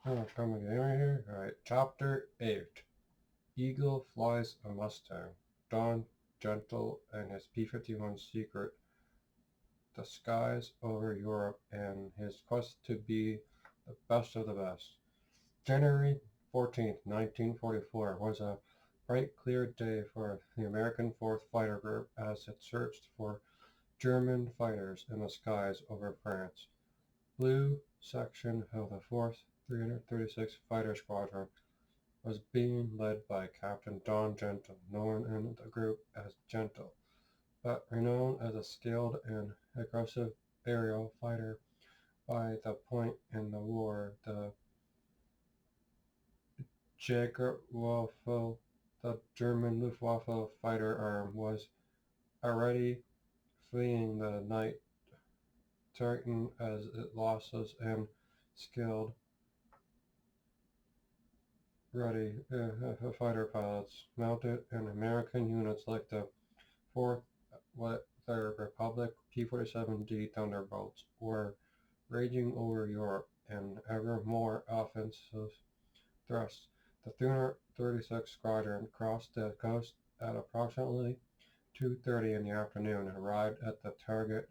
Oh, coming in here. All right, Chapter 8. Eagle flies a Mustang. Don Gentle and his P51 secret the skies over Europe and his quest to be the best of the best. January 14th, 1944 was a bright, clear day for the American 4th Fighter Group as it searched for German fighters in the skies over France. Blue section of the 4th 336 Fighter Squadron was being led by Captain Don Gentle, known in the group as Gentle, but renowned as a skilled and aggressive aerial fighter. By the point in the war, the Jägerwaffe, the German Luftwaffe fighter arm, was already fleeing the night Titan as it losses and skilled ready fighter pilots mounted in American units like the 4th Third Republic P-47D Thunderbolts were raging over Europe in ever more offensive thrusts. The 336 Squadron crossed the coast at approximately 2:30 in the afternoon and arrived at the target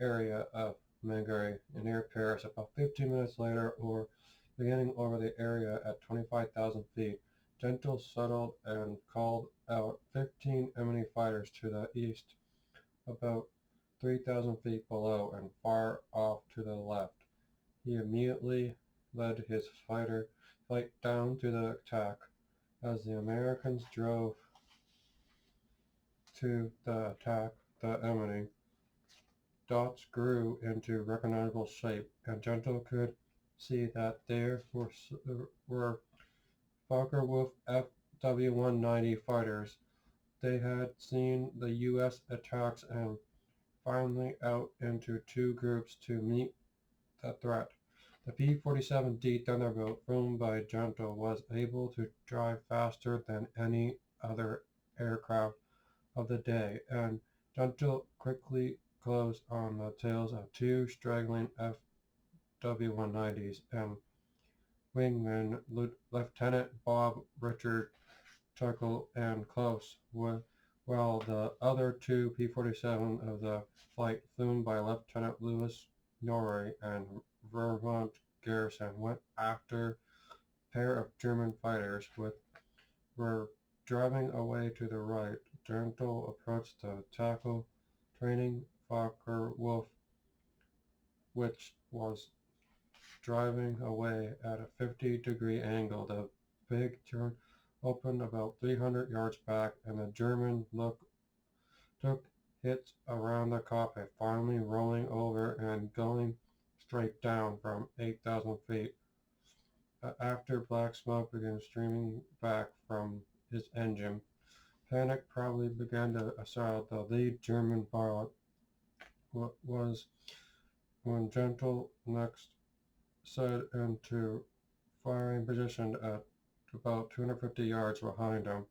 area of Megre near Paris about 15 minutes later, or beginning over the area at 25,000 feet. Gentle settled and called out 15 enemy fighters to the east, about 3,000 feet below and far off to the left. He immediately led his flight down to the attack. As the Americans drove to the attack the enemy, dots grew into recognizable shape, and Gentle could see that there were Focke-Wulf FW-190 fighters. They had seen the U.S. attacks and finally out into two groups to meet the threat. The P-47D Thunderbolt, flown by Gentle, was able to drive faster than any other aircraft of the day, and Gentle quickly closed on the tails of two straggling FW-190s and wingman Lieutenant Bob Richard Tuckle and Close, while the other two P-47 of the flight, flown by Lieutenant Louis Norrie and Vermont Garrison, went after a pair of German fighters which were driving away to the right. Gentle approached the tackle training Focke-Wulf, which was driving away at a 50-degree angle. The big turn opened about 300 yards back, and the German took hits around the cockpit, finally rolling over and going straight down from 8,000 feet. After black smoke began streaming back from his engine, panic probably began to assail the lead German pilot. What was when Gentle next set into firing position at about 250 yards behind him,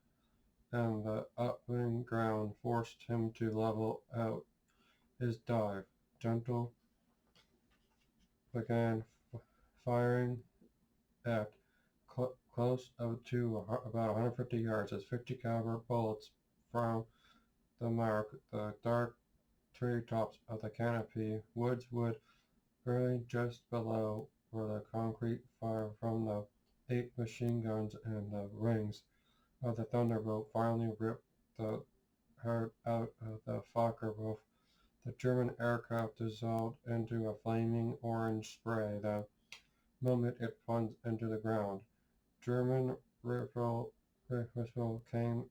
and the upwind ground forced him to level out his dive. Gentle began firing at close up to about 150 yards as 50 caliber bullets from the mark the dark treetops of the canopy. Woods would barely just below where the concrete fire from the 8 machine guns and the rings of the Thunderbolt finally ripped the heart out of the Focke-Wulf. The German aircraft dissolved into a flaming orange spray the moment it plunged into the ground. German rifle came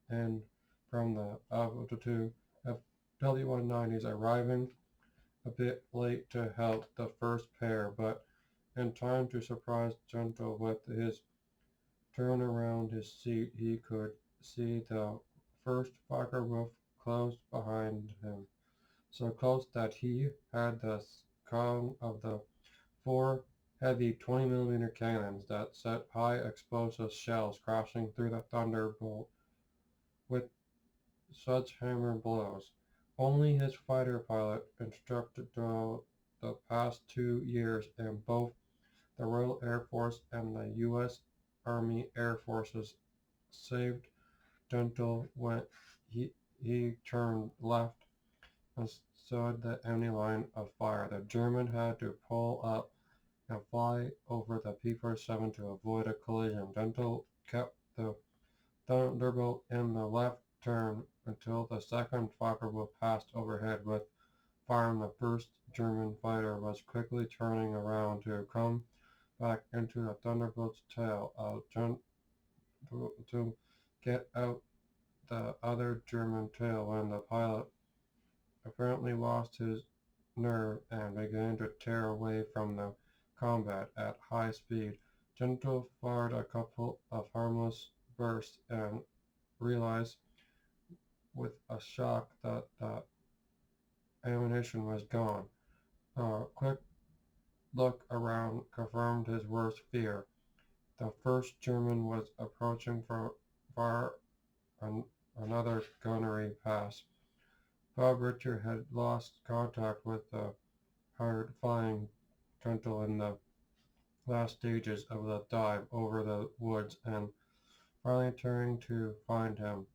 in from the altitude of W-190s, arriving a bit late to help the first pair, but in time to surprise Gentle with his turn around his seat. He could see the first Focke-Wulf close behind him, so close that he had the cone of the four heavy 20 millimeter cannons that set high explosive shells crashing through the Thunderbolt with sledgehammer blows. Only his fighter pilot, instructed throughout the past 2 years in both The Royal Air Force and the U.S. Army Air Forces saved Gentle when he turned left and stood the enemy line of fire. The German had to pull up and fly over the P-47 to avoid a collision. Gentle kept the Thunderbolt in the left turn until the second Fokker passed overhead with fire, and the first German fighter was quickly turning around to come back into the Thunderbolt's tail to get out the other German tail when the pilot apparently lost his nerve and began to tear away from the combat at high speed. Gentle fired a couple of harmless bursts and realized with a shock that the ammunition was gone. A quick look around confirmed his worst fear. The first German was approaching from far another gunnery pass. Bob Richter had lost contact with the hard-flying Gentle in the last stages of the dive over the woods and finally turning to find him.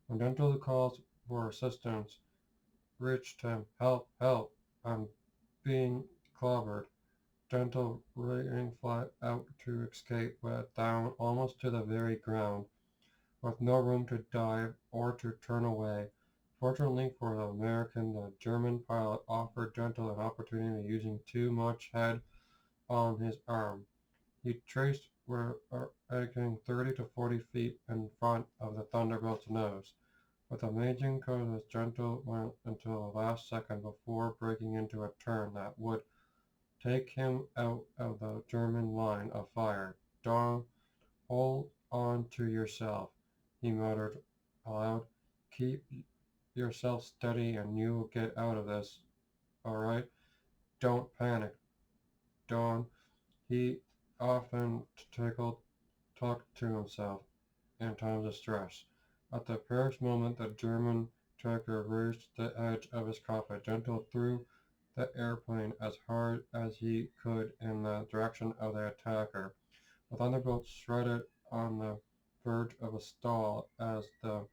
When Gentle calls for assistance, reached him, "Help, help, I'm being clobbered." Gentle rearing flat out to escape, but down almost to the very ground, with no room to dive or to turn away. Fortunately for the American, the German pilot offered Gentle an opportunity using too much head on his arm. He traced were egging 30 to 40 feet in front of the Thunderbolt's nose. With amazing coolness, Gentle went until the last second before breaking into a turn that would take him out of the German line of fire. "Don't hold on to yourself," he muttered aloud. "Keep yourself steady and you'll get out of this, all right? Don't panic, Don." He often talked to himself in times of stress. At the first moment the German tracker reached the edge of his cockpit, Gentle threw the airplane as hard as he could in the direction of the attacker. The Thunderbolt shredded on the verge of a stall as the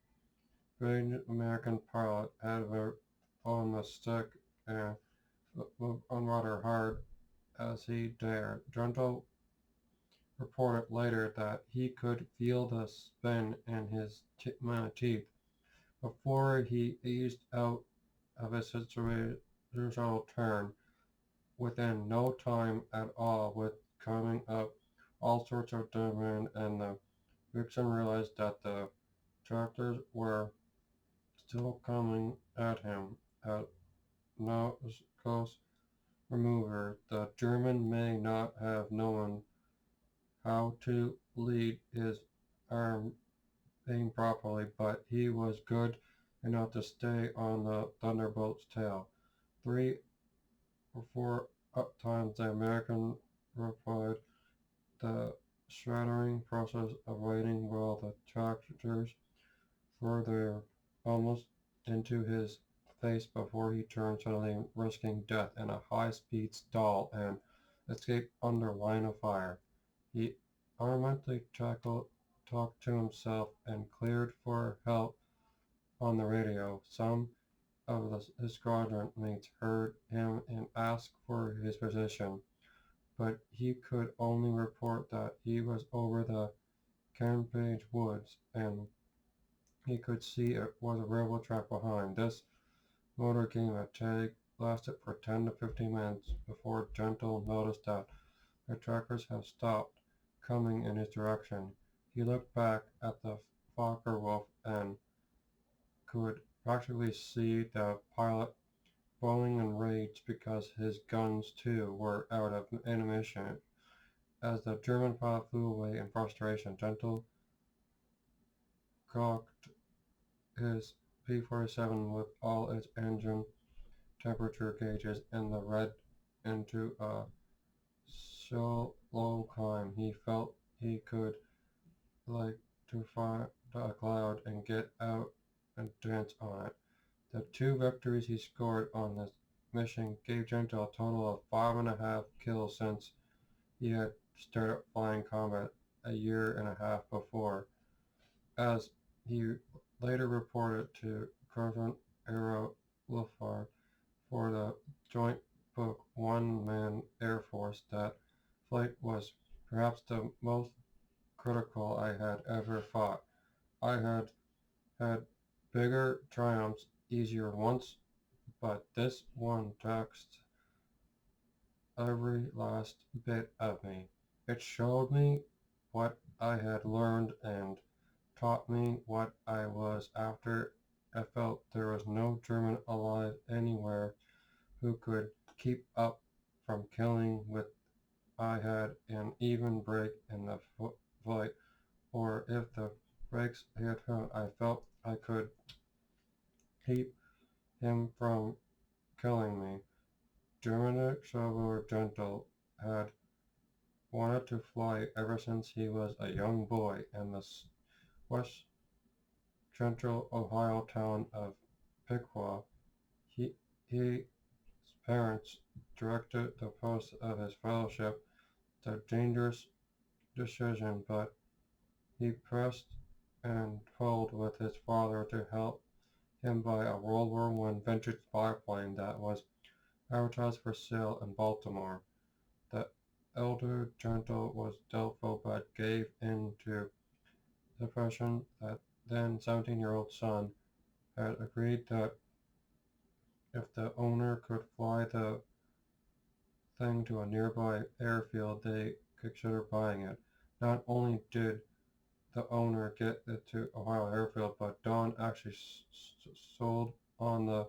brilliant American pilot had her on the stick and moved on rather hard as he dared. Gentle reported later that he could feel the spin in his teeth before he eased out of his situational turn within no time at all, with coming up all sorts of demand, and the victim realized that the tractors were still coming at him at no close remover. The German may not have known how to lead his arm aim properly, but he was good enough to stay on the Thunderbolt's tail. 3 or 4 times the American replied the shattering process of waiting while the tractors were there almost into his face before he turned suddenly, risking death in a high-speed stall and escape under line of fire. He automatically talked to himself and cleared for help on the radio. Some of his squadron mates heard him and asked for his position, but he could only report that he was over the Campage woods and he could see it was a railroad track behind. This motor game at tag lasted for 10 to 15 minutes before Gentle noticed that the trackers had stopped coming in his direction. He looked back at the Fokker Wolf and could practically see the pilot bawling in rage because his guns too were out of ammunition. As the German pilot flew away in frustration, Gentle cocked his P-47 with all its engine temperature gauges in the red into a slow climb. He felt he could like to find a cloud and get out and dance on it. The 2 victories he scored on this mission gave Gentle a total of 5.5 kills since he had started flying combat a year and a half before. As he later reported to Colonel Aero Lufar for the Joint Book One-Man Air Force, that flight was perhaps the most critical I had ever fought. I had had bigger triumphs, easier ones, but this one taxed every last bit of me. It showed me what I had learned and taught me what I was after. I felt there was no German alive anywhere who could keep up from killing with I had an even break in the flight, or if the brakes hit him, I felt I could keep him from killing me. Dominic Salvador Gentle had wanted to fly ever since he was a young boy in the west central Ohio town of Piqua. He, his parents directed the post of his fellowship, the dangerous decision, but he pressed and pulled with his father to help him buy a World War One vintage biplane that was advertised for sale in Baltimore. The elder Gentle was doubtful but gave in to the impression that then 17-year-old son had agreed that if the owner could fly the thing to a nearby airfield, they could consider buying it. Not only did the owner get it to Ohio Airfield, but Don actually sold on the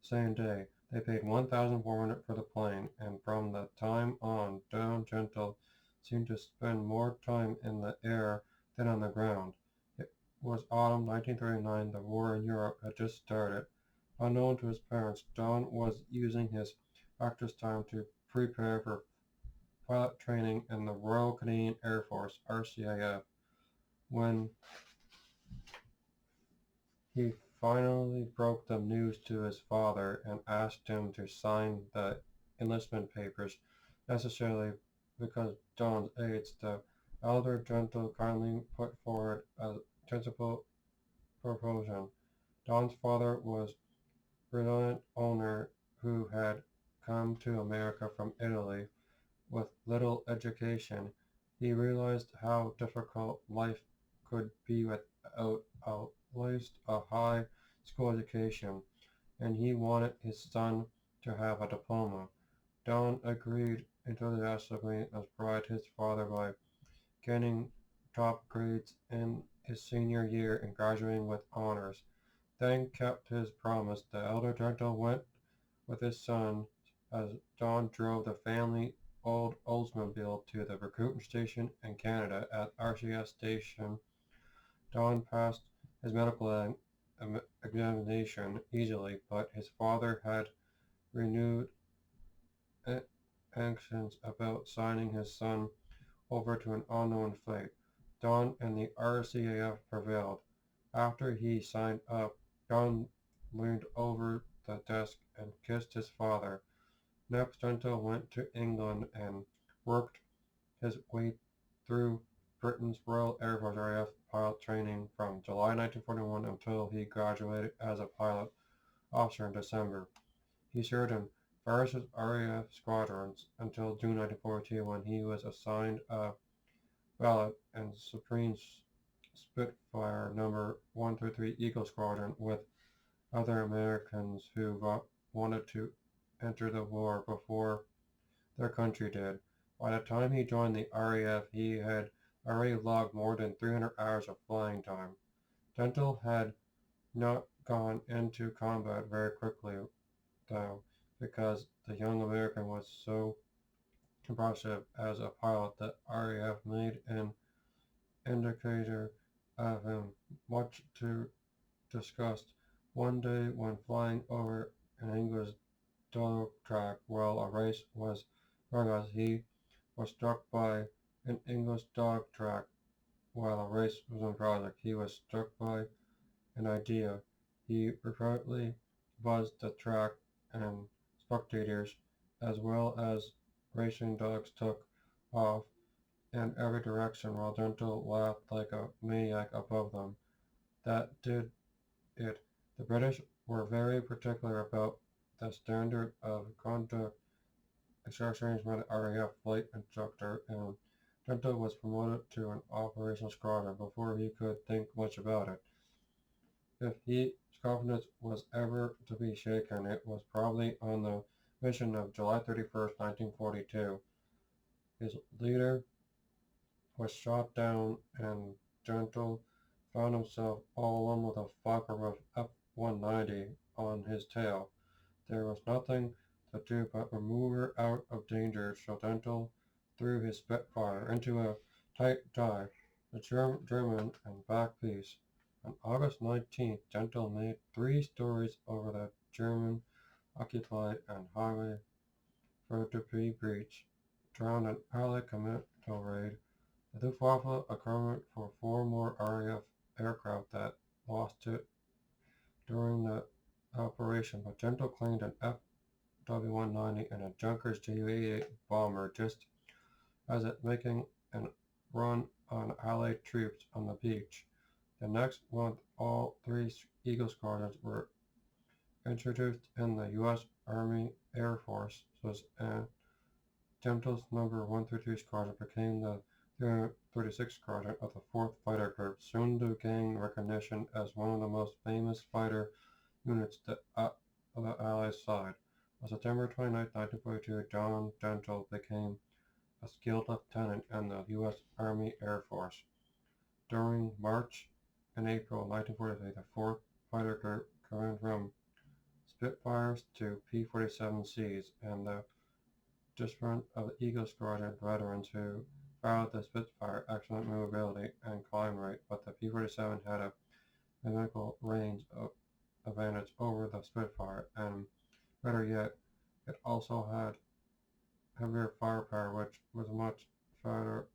same day. They paid $1,400 for the plane, and from that time on, Don Gentle seemed to spend more time in the air than on the ground. It was autumn 1939. The war in Europe had just started. Unknown to his parents, Don was using his actor's time to prepare for pilot training in the Royal Canadian Air Force (RCAF). When he finally broke the news to his father and asked him to sign the enlistment papers necessarily because Don's aides, the elder Gentle kindly put forward a sensible proposal. Don's father was a brilliant owner who had come to America from Italy with little education. He realized how difficult life could be without at least a high school education, and he wanted his son to have a diploma. Don agreed enthusiastically and bribed his father by getting top grades in his senior year and graduating with honors. Then kept his promise. The elder Gentle went with his son as Don drove the family old Oldsmobile to the recruitment station in Canada. At RCS station, Don passed his medical examination easily, but his father had renewed anxieties about signing his son over to an unknown fate. Don and the RCAF prevailed. After he signed up, Don leaned over the desk and kissed his father. Next, Gentle went to England and worked his way through Britain's Royal Air Force RAF pilot training from July 1941 until he graduated as a pilot officer in December. He served in various RAF squadrons until June 1942 when he was assigned a valet in Supreme Spitfire No. 133 Eagle Squadron with other Americans who wanted to enter the war before their country did. By the time he joined the RAF, he had already logged more than 300 hours of flying time. Gentle had not gone into combat very quickly, though, because the young American was so impressive as a pilot that RAF made an indicator of him, much to discussed. One day, when flying over an English dog track while a race was running, he was struck by an English dog track while a race was in progress. He was struck by an idea. He reportedly buzzed the track, and spectators, as well as racing dogs, took off in every direction while Gentle laughed like a maniac above them. That did it. The British were very particular about the standard of conduct arranged by the RAF flight instructor, and Gentle was promoted to an operations squadron before he could think much about it. If his confidence was ever to be shaken, it was probably on the mission of July 31st, 1942. His leader was shot down, and Gentle found himself all alone with a Fokker F-190 on his tail. There was nothing to do but remove her out of danger, so Gentle threw his Spitfire into a tight dive, the German and back piece. On August 19th, Gentle made 3 stories over the German-occupied and highway for debris breach, drowned an Allied commando raid. The Luftwaffe accounted for 4 more RAF aircraft that lost it during the operation, but Gentle claimed an W-190 and a Junkers Ju-88 bomber just as it making a run on Allied troops on the beach. The next month, all 3 Eagle squadrons were introduced in the U.S. Army Air Force, and Gentle's number 132 Squadron became the 336th Squadron of the 4th Fighter Group, soon to gain recognition as one of the most famous fighter units of the Allies' side. On September 29, 1942, John Gentle became a skilled lieutenant in the U.S. Army Air Force. During March and April 1943, the 4th Fighter Group went from Spitfires to P-47Cs, and the disbandment of the Eagle Squadron veterans who followed the Spitfire excellent movability and climb rate, but the P-47 had a mechanical range advantage over the Spitfire, and better yet, it also had heavier firepower, which was much faster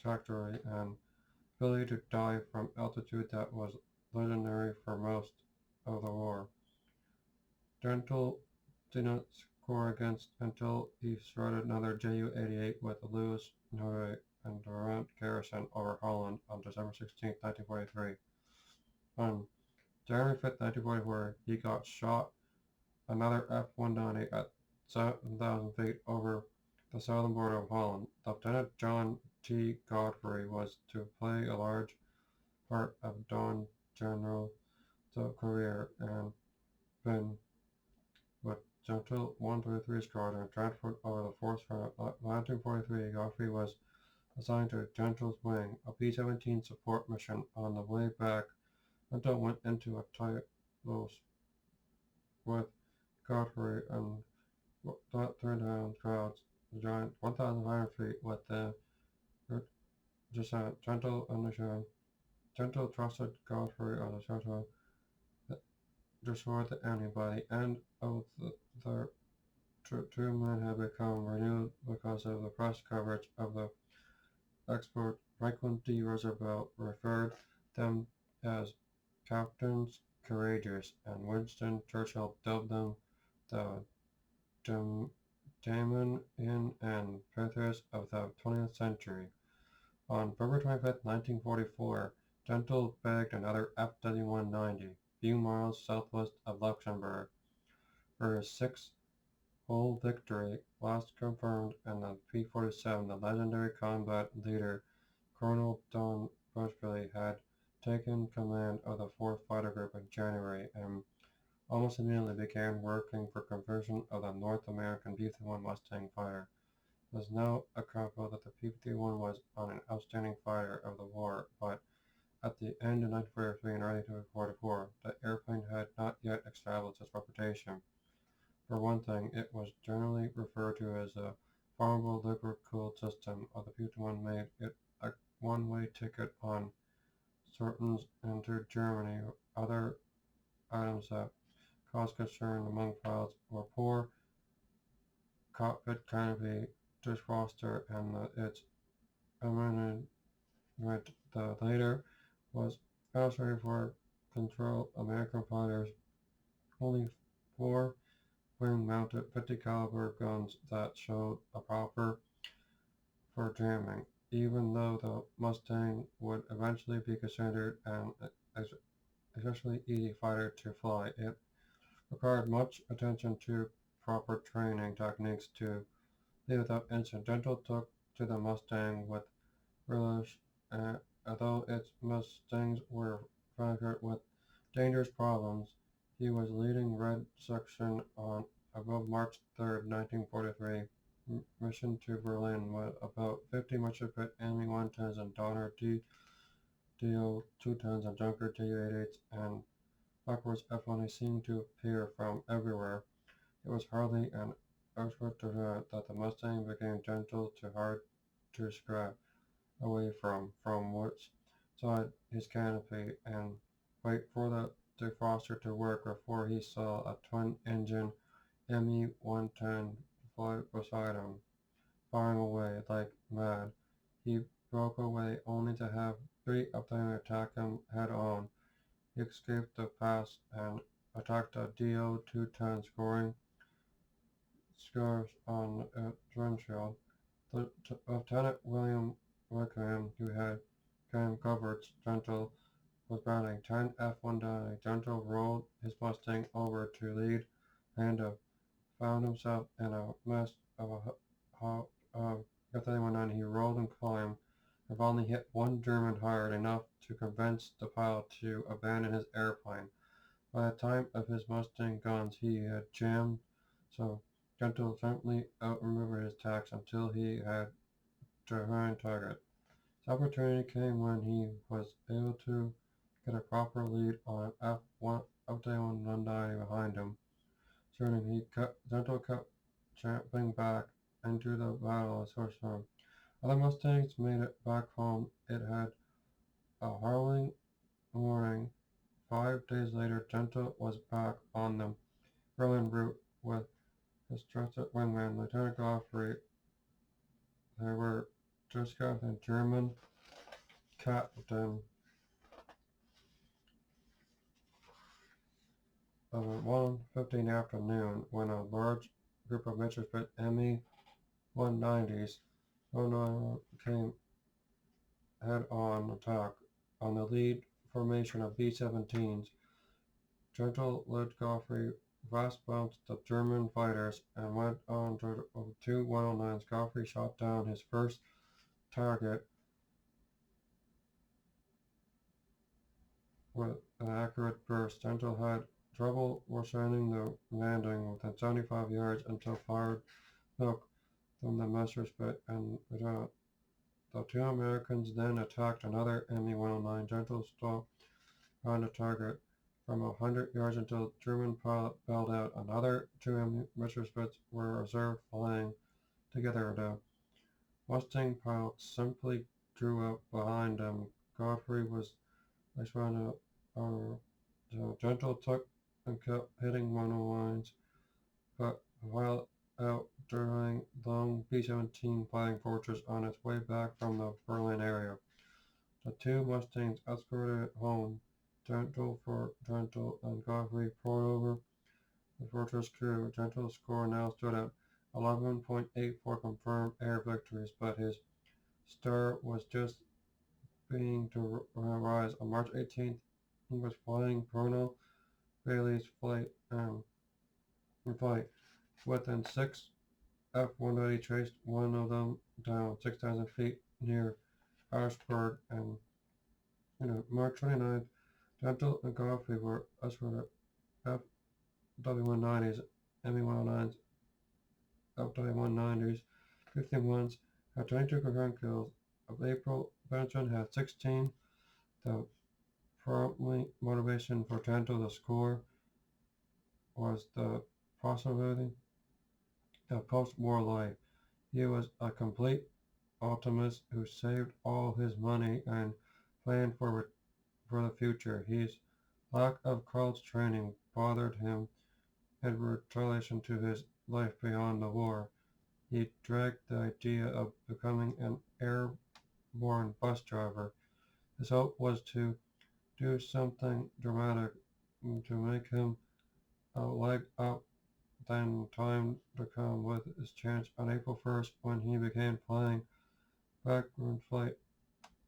trajectory and ability to dive from altitude that was legendary for most of the war. Gentle did not score against until he shredded another Ju-88 with the Louis Noye and Durant garrison over Holland on December 16, 1943. On January 5, 1944, he got shot another F-190 at 7,000 feet over the southern border of Holland. Lieutenant John T. Godfrey was to play a large part of Don General's career and been with Gentle 133 Squadron transferred over the 4th Front. In 1943, Godfrey was assigned to Gentle's wing, a P-17 support mission. On the way back, Gentle went into a tight loss with Godfrey and turned down crowds. The giant 1,500 feet with the descent. Gentle undershine. Gentle trusted Godfrey on the territory that destroyed the enemy. By the end of the 2 men had become renewed because of the press coverage of the export. Franklin D. Roosevelt referred them as Captains Courageous, and Winston Churchill dubbed them the Damon in and Patriots of the 20th century. On February 25, 1944, Gentle bagged another FW-190, few miles southwest of Luxembourg, for his 6th whole victory, last confirmed in the P-47. The legendary combat leader, Colonel Don Bushby, had taken command of the 4th Fighter Group in January and almost immediately began working for conversion of the North American P-51 Mustang fighter. It was now a couple that the P-51 was an outstanding fighter of the war, but at the end of 1943 and early 1944, the airplane had not yet established its reputation. For one thing, it was generally referred to as a formidable liquid-cooled system of the P-51 made it a one-way ticket on certain into Germany. Other items that caused concern among pilots were poor cockpit canopy, defroster, and its amendment. The later was necessary for control American fighters. Only 4 wing-mounted 50 caliber guns that showed a proper for jamming, even though the Mustang would eventually be considered an especially easy fighter to fly. It required much attention to proper training techniques to lead without incident. Gentle took to the Mustang with relish, although its Mustangs were frankered with dangerous problems. He was leading Red Section on above March 3rd, 1943, mission to Berlin with about 50 Mitsubishi Enemy 110s and Donner DO 210s and Junker Tu-88s and backwards F-1 seemed to appear from everywhere. It was hardly an expert that the Mustang became gentle to hard to scrap away from which side his canopy and wait for the defroster to work before he saw a twin-engine ME-110 fly beside him, firing away like mad. He broke away only to have three of them attack him head-on. He escaped the pass and attacked a DO-210, scoring scars on its windshield. Lieutenant William Wickham, who had covered Gentle, was batting 10 F-190. Gentle rolled his Mustang over to lead and found himself in a mess of F-190. He rolled and climbed and finally hit one German hard enough to convince the pilot to abandon his airplane. By the time of his Mustang guns, he had jammed, so Gentle gently outmaneuvered his attacks until he had to target. His opportunity came when he was able to get a proper lead on F-190 behind him. Soon Gentle kept tramping back into the battle as horsemen. Other Mustangs made it back home. It had a harrowing morning. 5 days later, Gentle was back on the Berlin route with his trusted wingman, Lieutenant Godfrey. They were discussing German captain of 1:15 afternoon when a large group of Mitsubishi ME-190s came head-on attack on the lead formation of B-17s. Gentle led Godfrey fast-bounced the German fighters and went on to two 109s. Godfrey shot down his first target with an accurate burst. Gentle had trouble ascending the landing within 75 yards until fired smoke from the Messerschmitt and the two Americans then attacked another ME-109. Gentle stopped on the target from 100 yards until the German pilot bailed out. Another two Messerschmitts were observed flying together. The Mustang pilots simply drew up behind them. Godfrey was responding. So Gentle took and kept hitting 109s, but while out during long B-17 fighting fortress on its way back from the Berlin area. The two Mustangs escorted it home. Gentle and Godfrey poured over the fortress crew. Gentle's score now stood at 11.84 confirmed air victories, but his star was just beginning to rise. On March 18th, he was flying Colonel Bailey's flight. Within 6 F-180 chased one of them down 6,000 feet near Harrisburg, and March 29th, Gentle and Godfrey were escorted FW-190s, ME-109s, FW-190s, 51s, had 22 confirmed kills. Of April, Benson had 16. The primary motivation for Gentle to score was the possibility of post-war life. He was a complete optimist who saved all his money and planned for the future. His lack of college training bothered him in relation to his life beyond the war. He dragged the idea of becoming an airborne bus driver. His hope was to do something dramatic to make him a leg up. Then time to come with his chance on April 1st when he began flying background flight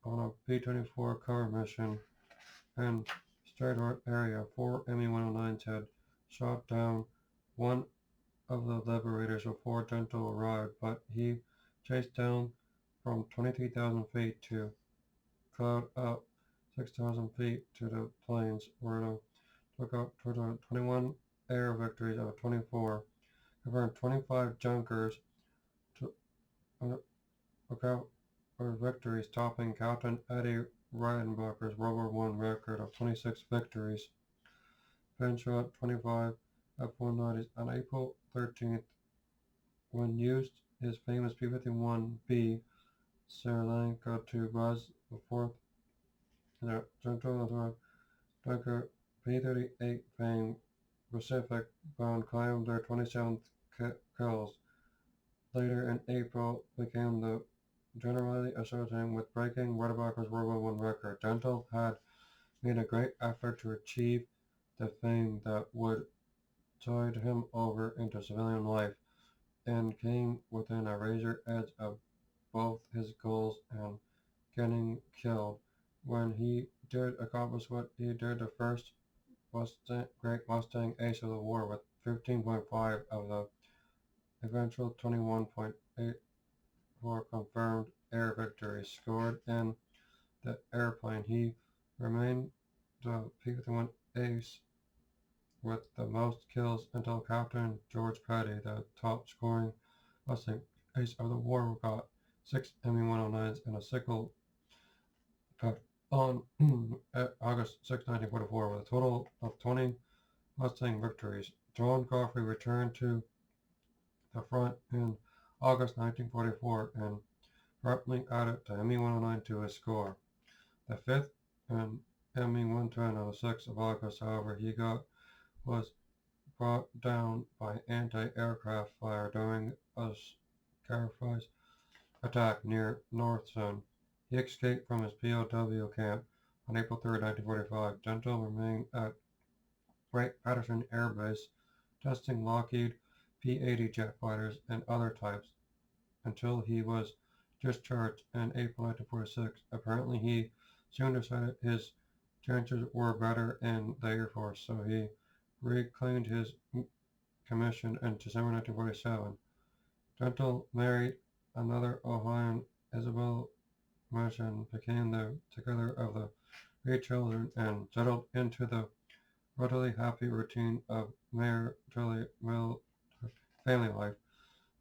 on a P-24 cover mission in Strait area. 4 Me-109s had shot down one of the liberators before Gentle arrived, but he chased down from 23,000 feet to cloud up 6,000 feet to the plains, where the took up to the 21 air victories out of 24, confirmed 25 junkers to took out for victories, topping Captain Eddie Reidenbacher's World War I record of 26 victories. Ben shot 25 F-190s on April 13th when used his famous P51B Sri Lanka to buzz the fourth Gentle Dunker P-38 fame Pacific bound climbed their 27th kills. Later in April became the generally associated with breaking Reidenbacher's World War I record. Gentle had made a great effort to achieve the fame that would tide him over into civilian life, and came within a razor edge of both his goals and getting killed. When he did accomplish what he did, the first Great Mustang Ace of the war with 15.5 of the eventual 21.84 confirmed air victories scored in the airplane. He remained the P51 Ace with the most kills until Captain George Petty, the top scoring Mustang Ace of the war, got 6 Me-109s and a sickle cut on August 6, 1944, with a total of 20 Mustang victories. John Coffey returned to the front in August 1944 and promptly added the Me-109 to his score. The fifth and Me-110 on the 6th of August, however, he was brought down by anti-aircraft fire during a Scarface attack near Northson. He escaped from his POW camp on April 3, 1945. Gentle remained at Wright-Patterson Air Base, testing Lockheed P-80 jet fighters and other types until he was discharged in April 1946. Apparently, he soon decided his chances were better in the Air Force, so he reclaimed his commission in December 1947. Gentle married another Ohioan, Isabel Mission, became the together of the 3 children, and settled into the relatively happy routine of family life.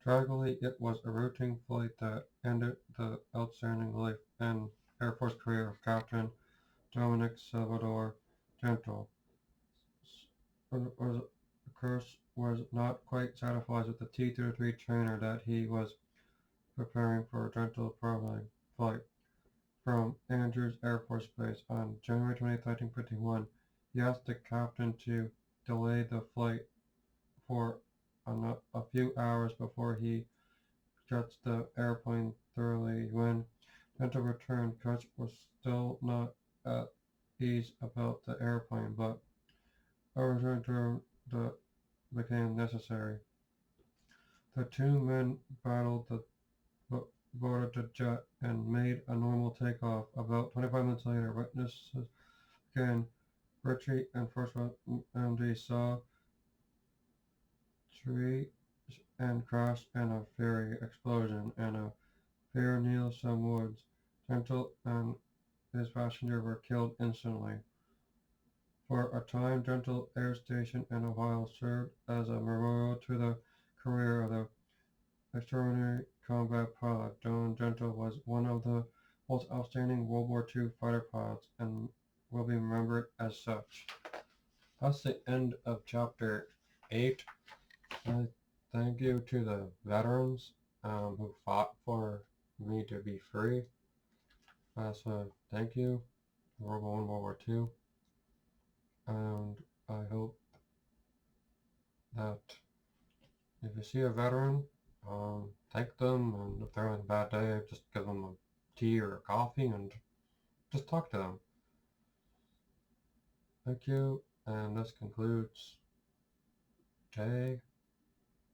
Tragically, it was a routine flight that ended the outstanding life and Air Force career of Captain Dominic Salvador Gentle. Of course, was not quite satisfied with the T-33 trainer that he was preparing for a Gentle program flight from Andrews Air Force Base on January 20, 1951. He asked the captain to delay the flight for a few hours before he jets the airplane thoroughly. When Gentle returned, Kutch was still not at ease about the airplane, but a return to the became necessary. The 2 men battled boarded the jet and made a normal takeoff. About 25 minutes later, witnesses again retreat and first MD saw tree and crash and a ferry explosion and a fair near some woods. Gentle and his passenger were killed instantly. For a time, Gentle Air Station in Ohio served as a memorial to the career of the extraordinary combat pilot. Don Gentle was one of the most outstanding World War II fighter pilots and will be remembered as such. That's the end of chapter 8. Thank you to the veterans who fought for me to be free. So thank you, World War I, World War II, and I hope that if you see a veteran, thank them, and if they're having a bad day, just give them a tea or a coffee and just talk to them. Thank you, and this concludes day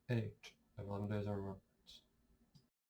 8 of 11 Days of Rembces.